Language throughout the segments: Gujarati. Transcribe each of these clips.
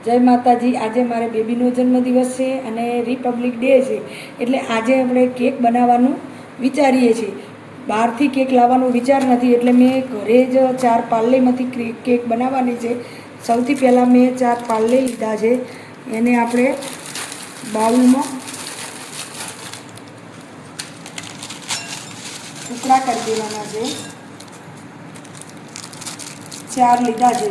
જય માતાજી। આજે મારે બેબીનો જન્મદિવસ છે અને રિપબ્લિક ડે છે, એટલે આજે આપણે કેક બનાવવાનું વિચારીએ છીએ। બહારથી કેક લાવવાનો વિચાર નથી, એટલે મેં ઘરે જ 4 પાર્લેમાંથી કેક બનાવવાની છે। સૌથી પહેલાં મેં 4 પાર્લે લીધા છે, એને આપણે બાઉલમાં ટુકડા કરી દેવાના છે। 4 લીધા છે।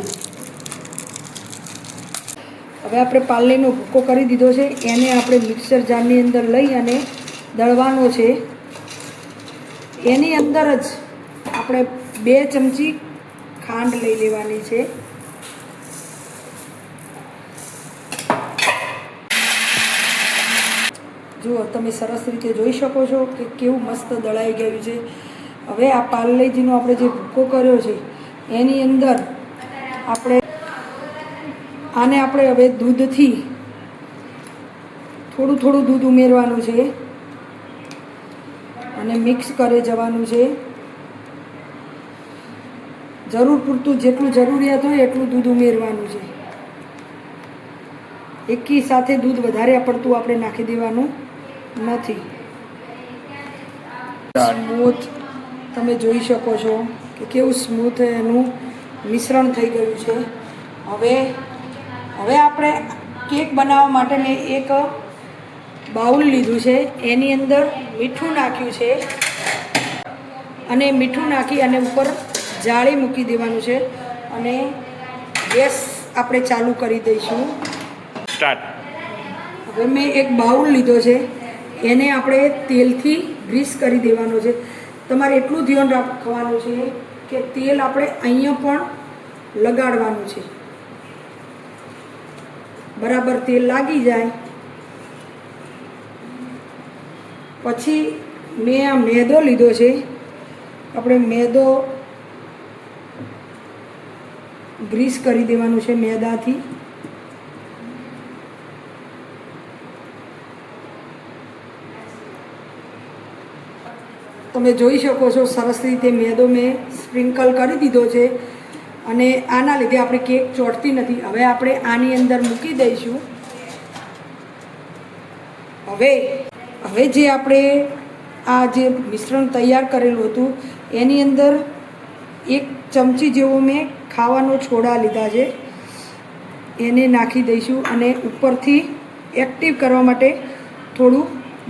હવે આપણે પાર્લેનો ભૂકો કરી દીધો છે, એને આપણે મિક્સર જારની અંદર લઈ અને દળવાનો છે। એની અંદર જ આપણે 2 ચમચી ખાંડ લઈ લેવાની છે। જુઓ તમે સરસ રીતે જોઈ શકો છો કે કેવું મસ્ત દળાઈ ગયું છે। હવે આ પાર્લેજીનો આપણે જે ભૂકો કર્યો છે એની અંદર આને આપણે હવે દૂધથી થોડું દૂધ ઉમેરવાનું છે અને મિક્સ કરી જવાનું છે। જરૂર પૂરતું જેટલું જરૂરિયાત હોય એટલું દૂધ ઉમેરવાનું છે। એકી સાથે દૂધ વધારે પડતું આપણે નાખી દેવાનું નથી। સ્મૂથ તમે જોઈ શકો છો કે કેવું સ્મૂથ એનું મિશ્રણ થઈ ગયું છે। હવે આપણે કેક બનાવવા માટે મેં એક બાઉલ લીધું છે, એની અંદર મીઠું નાખ્યું છે અને મીઠું નાખી અને ઉપર જાળી મૂકી દેવાનું છે અને ગેસ આપણે ચાલુ કરી દઈશું। સ્ટાર્ટ। હવે મેં એક બાઉલ લીધો છે, એને આપણે તેલથી ગ્રીસ કરી દેવાનો છે। તમારે એટલું ધ્યાન રાખવાનું છે કે તેલ આપણે અહીંયા પણ લગાડવાનું છે, બરાબર તેલ લાગી જાય પછી મેં આ મેદો લીધો છે, આપણે મેદો ગ્રીસ કરી દેવાનું છે મેદાથી। તમે જોઈ શકો છો સરસ રીતે મેદો મેં સ્પ્રિંકલ કરી દીધો છે અને આના લીધે આપણે કેક ચોંટતી નથી। હવે આપણે આની અંદર મૂકી દઈશું। હવે જે આપણે આ જે મિશ્રણ તૈયાર કરેલું હતું એની અંદર 1 ચમચી જેવો મેં ખાવાનો છોડા લીધા છે, એને નાખી દઈશું અને ઉપરથી એક્ટિવ કરવા માટે થોડું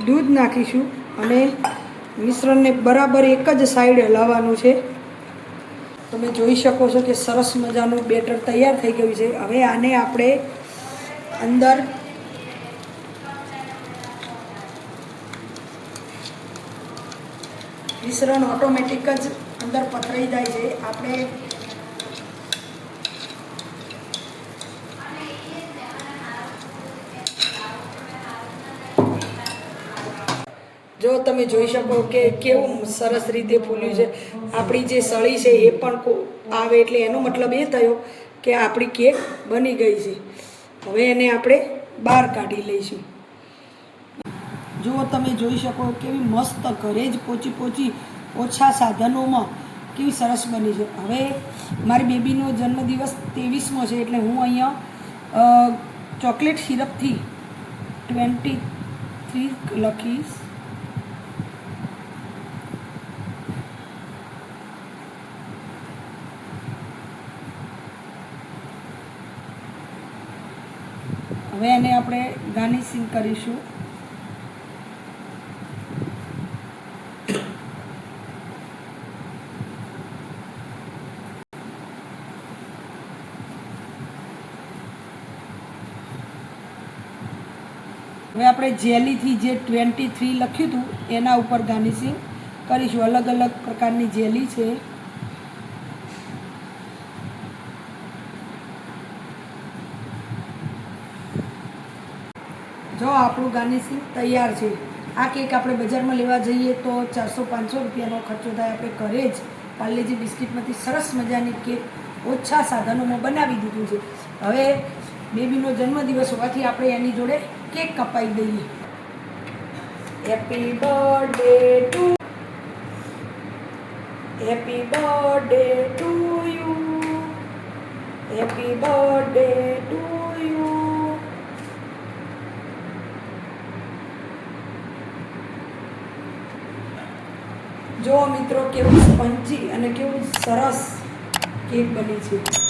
દૂધ નાખીશું અને મિશ્રણને બરાબર એક જ સાઈડ હલાવવાનું છે। તમે જોઈ શકો છો કે સરસ મજાનું બેટર તૈયાર થઈ ગયું છે। હવે આને આપણે અંદર મિશ્રણ ઓટોમેટિક જ અંદર પથરાઈ જાય છે। આપણે જો તમે જોઈ શકો કે કેવું સરસ રીતે ફૂલ્યું છે। આપણી જે સળી છે એ પણ આવે એટલે એનો મતલબ એ થયો કે આપણી કેક બની ગઈ છે। હવે એને આપણે બહાર કાઢી લઈશું। જો તમે જોઈ શકો કેવી મસ્ત ઘરે જ પોચી ઓછા સાધનોમાં કેવી સરસ બની છે। હવે મારી બેબીનો જન્મદિવસ 23મો છે, એટલે હું અહીંયા ચોકલેટ સિરપથી 23 લખીશ। હવે એને આપણે ગાર્નિશિંગ કરીશું। હવે આપણે જેલીથી જે 23 લખ્યું હતું એના ઉપર ગાર્નિશિંગ કરીશું। અલગ અલગ પ્રકારની જેલી છે। જો આપણું ગાર્નિશિંગ તૈયાર છે। આ કેક આપણે બજારમાં લેવા જઈએ તો 400-500 રૂપિયાનો ખર્ચો થાય। આપણે ઘરે જ પાર્લેજી બિસ્કિટમાંથી સરસ મજાની કેક ઓછા સાધનોમાં બનાવી દીધું છે। હવે બેબીનો જન્મદિવસ હોવાથી આપણે એની જોડે કેક કપાઈ દઈએ। Happy birthday to you, happy birthday to you. જો મિત્રો કેવું સ્પંચી અને કેવું સરસ કેક બની છે.